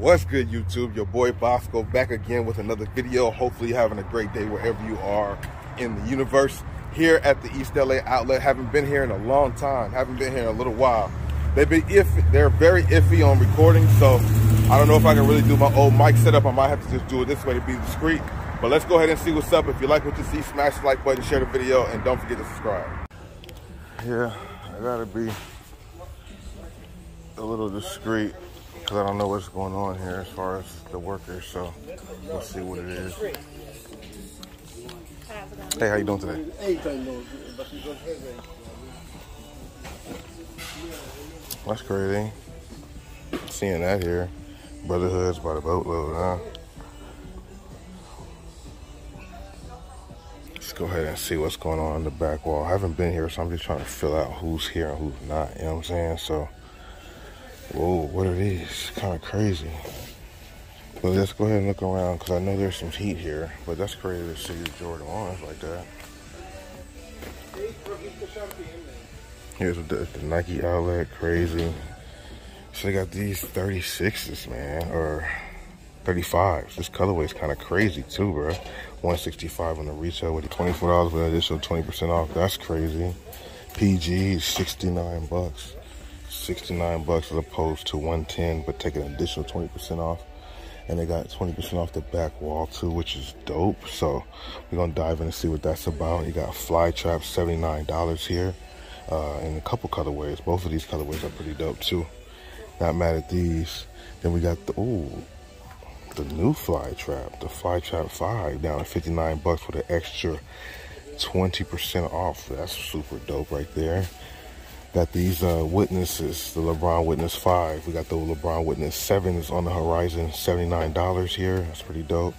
What's good, YouTube? Your boy Bossco back again with another video. Hopefully you're having a great day wherever you are in the universe. Here at the East LA outlet, haven't been here in a long time, haven't been here in a little while. They're very iffy on recording, so I don't know if I can really do my old mic setup. I might have to just do it this way to be discreet. But let's go ahead and see what's up. If you like what you see, smash the like button, share the video, and don't forget to subscribe. Yeah, I gotta be a little discreet because I don't know what's going on here as far as the workers, so we'll see what it is. Hey, how you doing today? That's crazy. Seeing that here. Brotherhoods by the boatload, huh? Let's go ahead and see what's going on in the back wall. I haven't been here, so I'm just trying to fill out who's here and who's not, you know what I'm saying? So, whoa, what are these? Kind of crazy. But let's go ahead and look around because I know there's some heat here, but that's crazy to see Jordan 1s like that. Here's the Nike outlet, crazy. So they got these 36s, man, or 35s. This colorway is kind of crazy too, bro. $165 on the retail with $24 with an additional 20% off. That's crazy. PG is $69. $69 as opposed to $110, but take an additional 20% off. And they got 20% off the back wall too, which is dope. So we're gonna dive in and see what that's about. You got Fly Trap, $79 here, in a couple colorways. Both of these colorways are pretty dope too. Not mad at these. Then we got the new Fly Trap, the Fly Trap 5, down at $59 with an extra 20% off. That's super dope right there. Got these Witnesses, the LeBron Witness 5. We got the LeBron Witness 7 is on the horizon, $79 here. That's pretty dope.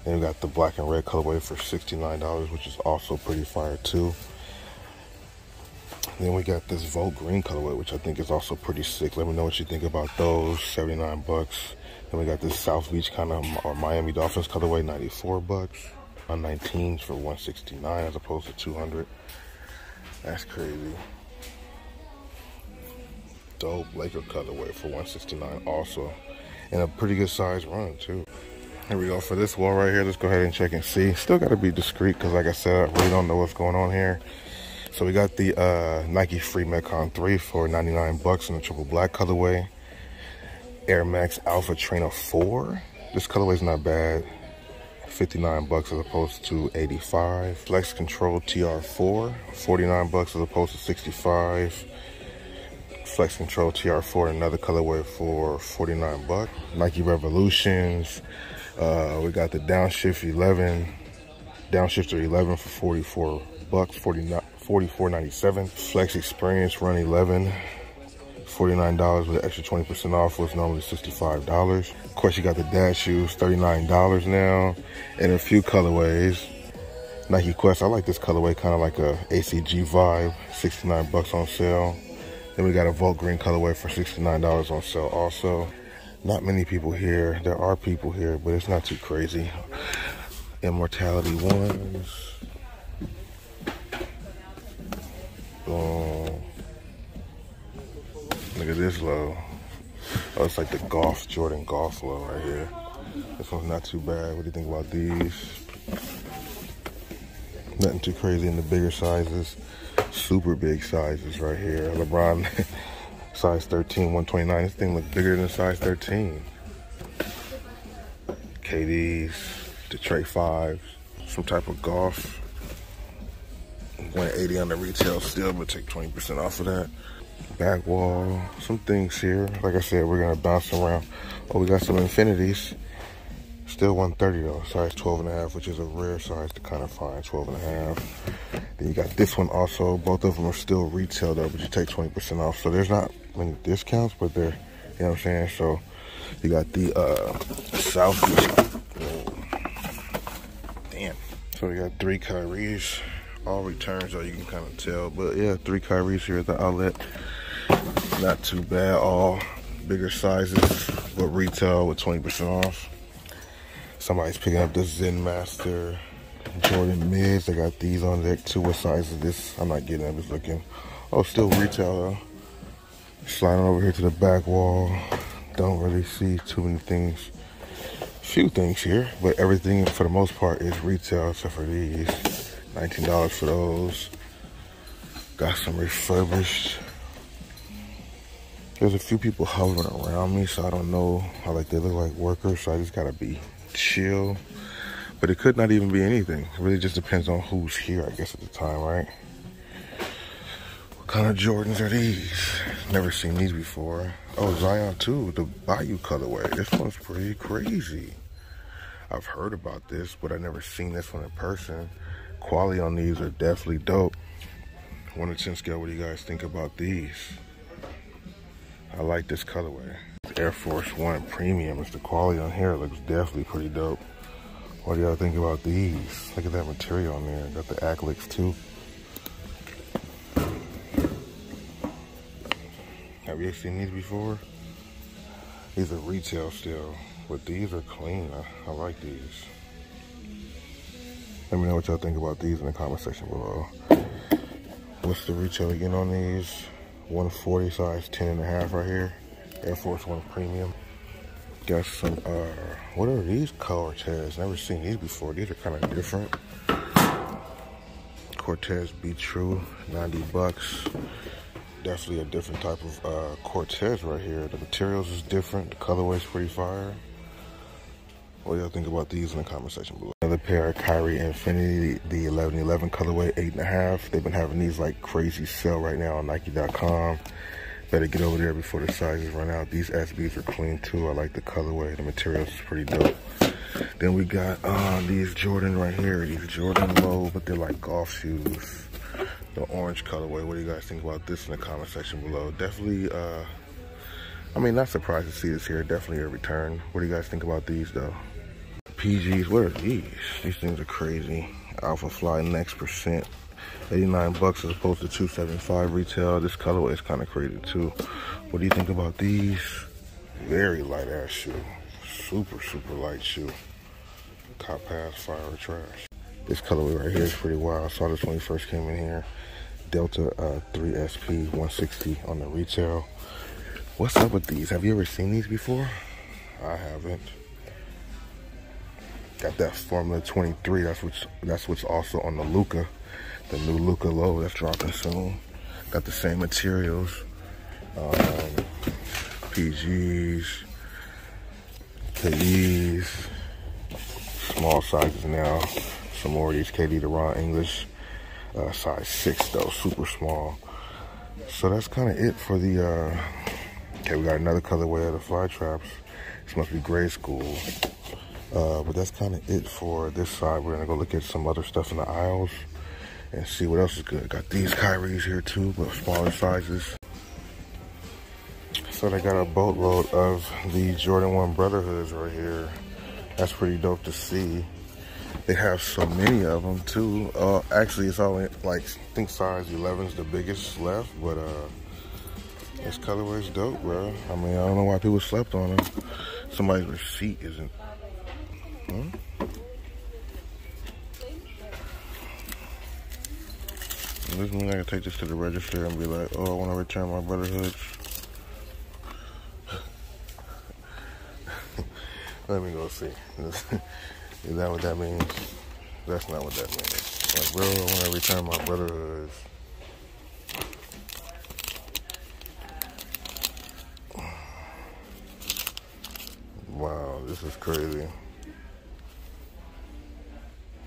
Then we got the black and red colorway for $69, which is also pretty fire too. Then we got this Volt Green colorway, which I think is also pretty sick. Let me know what you think about those, $79. Then we got this South Beach kind of, or Miami Dolphins colorway, $94. On 19s for $169 as opposed to $200. That's crazy. Dope Laker colorway for $169 also, and a pretty good size run too. Here we go for this wall right here. Let's go ahead and check and see. Still got to be discreet because, like I said, I really don't know what's going on here. So we got the Nike Free Metcon 3 for $99 in the triple black colorway. Air Max Alpha Trainer 4. This colorway is not bad. $59 as opposed to $85. Flex Control TR4, $49 as opposed to $65. Flex Control TR4, another colorway for $49. Nike Revolutions. We got the Downshifter 11 for $44, $44.97. Flex Experience Run 11, $49 with an extra 20% off. Was normally $65. Of course, you got the Dad shoes, $39 now, and a few colorways. Nike Quest, I like this colorway, kind of like a ACG vibe, $69 on sale. Then we got a Volt Green colorway for $69 on sale also. Not many people here. There are people here, but it's not too crazy. Immortality 1s. Boom. Look at this low. Oh, it's like the Jordan Golf low right here. This one's not too bad. What do you think about these? Nothing too crazy in the bigger sizes. Super big sizes right here. LeBron size 13, 129. This thing looks bigger than size 13. KD's, Detroit 5s, some type of golf. 180 on the retail still, but take 20% off of that. Back wall, some things here. Like I said, we're gonna bounce around. Oh, we got some Infinities. Still 130 though, size 12.5, which is a rare size to kind of find, 12.5. Then you got this one also. Both of them are still retail though, but you take 20% off. So there's not many discounts, but they're, you know what I'm saying? So you got the South Beach. Damn. So we got 3 Kyries. All returns though, you can kind of tell. But yeah, 3 Kyries here at the outlet. Not too bad. All bigger sizes, but retail with 20% off. Somebody's picking up the Zen Master Jordan mids. They got these on deck too. What size is this? I'm not getting it. I'm just looking. Oh, still retail though. Sliding over here to the back wall. don't really see too many things, few things here, but everything for the most part is retail except for these. $19 for those. Got some refurbished. There's a few people hovering around me, so I don't know how like they look like workers, so I just gotta be chill. But it could not even be anything. It really just depends on who's here, I guess, at the time, right? What kind of Jordans are these? Never seen these before. Oh, Zion too, the Bayou colorway. This one's pretty crazy. I've heard about this, but I've never seen this one in person. Quality on these are definitely dope. 1 to 10 scale, what do you guys think about these? I like this colorway. Air Force One Premium. The quality on here looks definitely pretty dope. What do y'all think about these? Look at that material on there. Got the acrylics too. Have you seen these before? These are retail still, but these are clean. I like these. Let me know what y'all think about these in the comment section below. What's the retail again on these? 140 size 10.5 right here. Air Force One Premium. Got some, what are these Cortez? Never seen these before. These are kind of different. Cortez Be True, $90. Definitely a different type of Cortez right here. The materials is different. The colorway's pretty fire. What do y'all think about these in the comment section below? Another pair of KHAKI Infinity, the 1111 colorway, 8.5. They've been having these like crazy sale right now on Nike.com. Better get over there before the sizes run out. These SBs are clean too. I like the colorway. The materials is pretty dope. Then we got these Jordan right here. These Jordan low, but they're like golf shoes. The orange colorway. What do you guys think about this in the comment section below? Definitely, I mean, not surprised to see this here. Definitely a return. What do you guys think about these though? PGs, what are these? These things are crazy. Alpha Fly Next Percent. $89 as opposed to $275 retail. This colorway is kind of crazy too. What do you think about these? Very light ass shoe. Super, super light shoe. Top pass, fire or trash. This colorway right here is pretty wild. I saw this when we first came in here. Delta 3SP 160 on the retail. What's up with these? Have you ever seen these before? I haven't. Got that Formula 23. That's what's also on the Luca. The new Luca low that's dropping soon. Got the same materials. PGs, KDs, small sizes now. Some more of these KD Deron English. Size 6 though, super small. So that's kind of it for the, okay, we got another colorway of the Fly Traps. This must be grade school. But that's kind of it for this side. We're gonna go look at some other stuff in the aisles and see what else is good. Got these Kyries here too, but smaller sizes. So they got a boatload of the Jordan 1 Brotherhoods right here. That's pretty dope to see. They have so many of them too. Actually, it's all like, I think size 11 is the biggest left, but this colorway is dope, bro. I mean, I don't know why people slept on them. Somebody's receipt isn't. Does this mean I can take this to the register and be like, oh, I want to return my Brotherhoods? Let me go see. Is that what that means? That's not what that means. Like, bro, I want to return my Brotherhoods. Wow, this is crazy.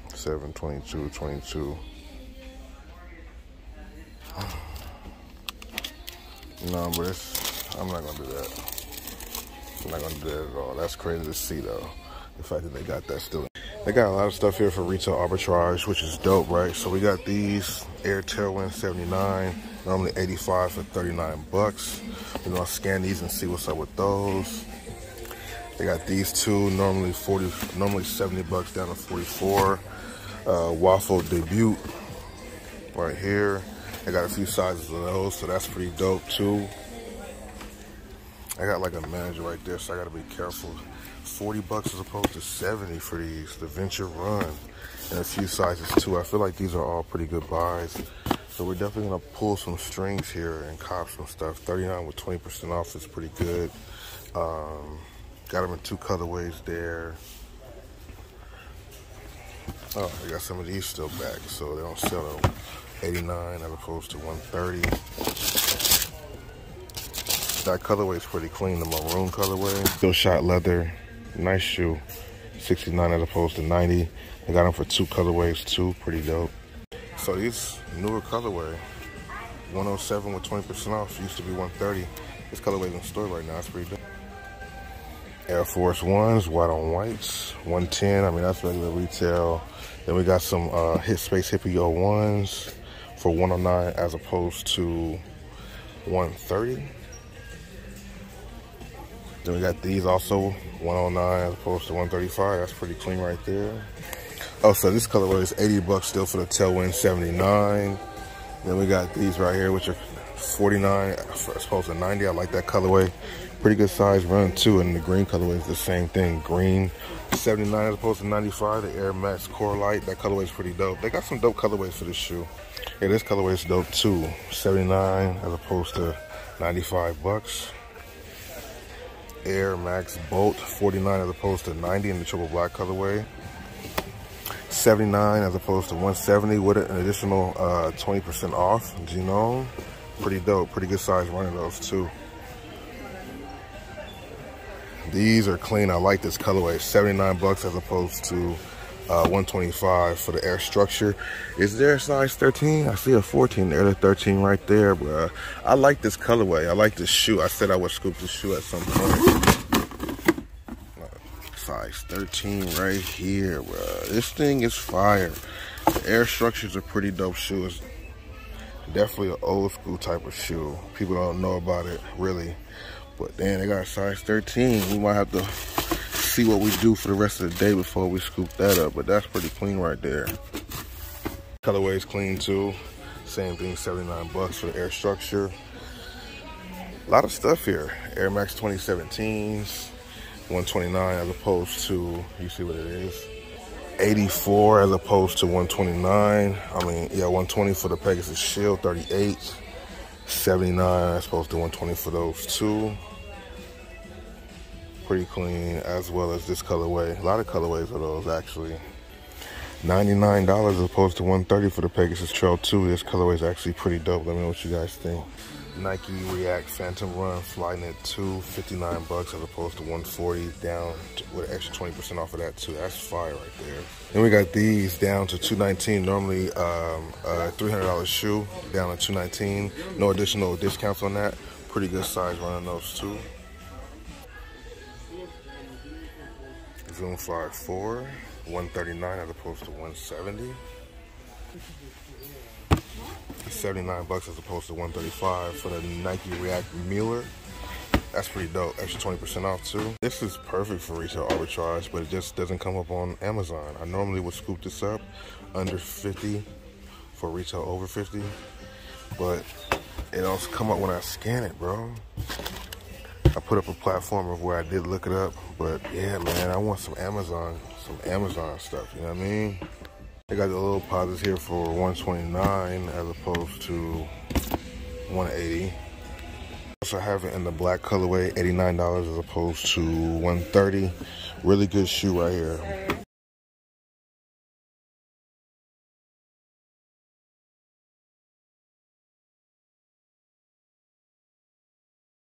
7/22/22. No, but I'm not gonna do that. I'm not gonna do that at all. That's crazy to see though. The fact that they got that still. They got a lot of stuff here for retail arbitrage, which is dope, right? So we got these Air Tailwind 79, normally 85 for $39. We're gonna scan these and see what's up with those. They got these two, normally $70 down to 44. Waffle Debut right here. I got a few sizes of those, so that's pretty dope too. I got like a manager right there, so I gotta be careful. $40 as opposed to 70 for these. The Venture Run and a few sizes too. I feel like these are all pretty good buys. So we're definitely gonna pull some strings here and cop some stuff. 39 with 20% off is pretty good. Got them in 2 colorways there. Oh, they got some of these still back, so they don't sell them. 89 as opposed to 130. That colorway is pretty clean, the maroon colorway. Still shot leather, nice shoe. 69 as opposed to 90. They got them for 2 colorways too, pretty dope. So these newer colorway, 107 with 20% off, used to be 130. This colorway is in the store right now, it's pretty dope. Air Force Ones, white on whites, 110. I mean, that's regular retail. Then we got some Hit Space Hippie 01s for 109 as opposed to 130. Then we got these also 109 as opposed to 135. That's pretty clean right there. Oh, so this colorway is 80 bucks still for the Tailwind 79. Then we got these right here, which are 49 as opposed to 90. I like that colorway. Pretty good size run too, and the green colorway is the same thing. Green 79 as opposed to 95. The Air Max Core Light, that colorway is pretty dope. They got some dope colorways for this shoe. Yeah, this colorway is dope too. 79 as opposed to 95 bucks. Air Max Bolt 49 as opposed to 90 in the triple black colorway. 79 as opposed to 170 with an additional 20% off. Genome, pretty dope. Pretty good size run of those too. These are clean. I like this colorway. 79 bucks as opposed to 125 for the Air Structure. Is there a size 13? I see a 14 there. The 13 right there, bro. I like this colorway. I like this shoe. I said I would scoop this shoe at some point. Size 13 right here, bro. This thing is fire. The Air Structure's a pretty dope shoe. It's definitely an old school type of shoe. People don't know about it, really. But then they got a size 13. We might have to see what we do for the rest of the day before we scoop that up. But that's pretty clean right there. Colorway is clean too. Same thing, 79 bucks for the Air Structure. A lot of stuff here. Air Max 2017s, 129 as opposed to, you see what it is, 84 as opposed to 129. I mean, yeah, 120 for the Pegasus Shield, 38. 79 as opposed to 120 for those two. Pretty clean, as well as this colorway. A lot of colorways of those actually. $99 as opposed to 130 for the Pegasus Trail 2. This colorway is actually pretty dope. Let me know what you guys think. Nike React Phantom Run Flyknit 2, 59 bucks as opposed to 140, down with an extra 20% off of that too. That's fire right there. Then we got these down to $219. Normally a $300 shoe, down to $219. No additional discounts on that. Pretty good size running those too. Zoom Fly 4, 139 as opposed to 170. 79 bucks as opposed to 135 for the Nike React Mueller. That's pretty dope. Extra 20% off too. This is perfect for retail arbitrage, but it just doesn't come up on Amazon. I normally would scoop this up under 50 for retail over 50, but it don't come up when I scan it, bro. I put up a platform of where I did look it up, but yeah, man, I want some Amazon stuff, you know what I mean? They got the little posits here for 129 as opposed to 180. Also have it in the black colorway, $89 as opposed to 130. Really good shoe right here.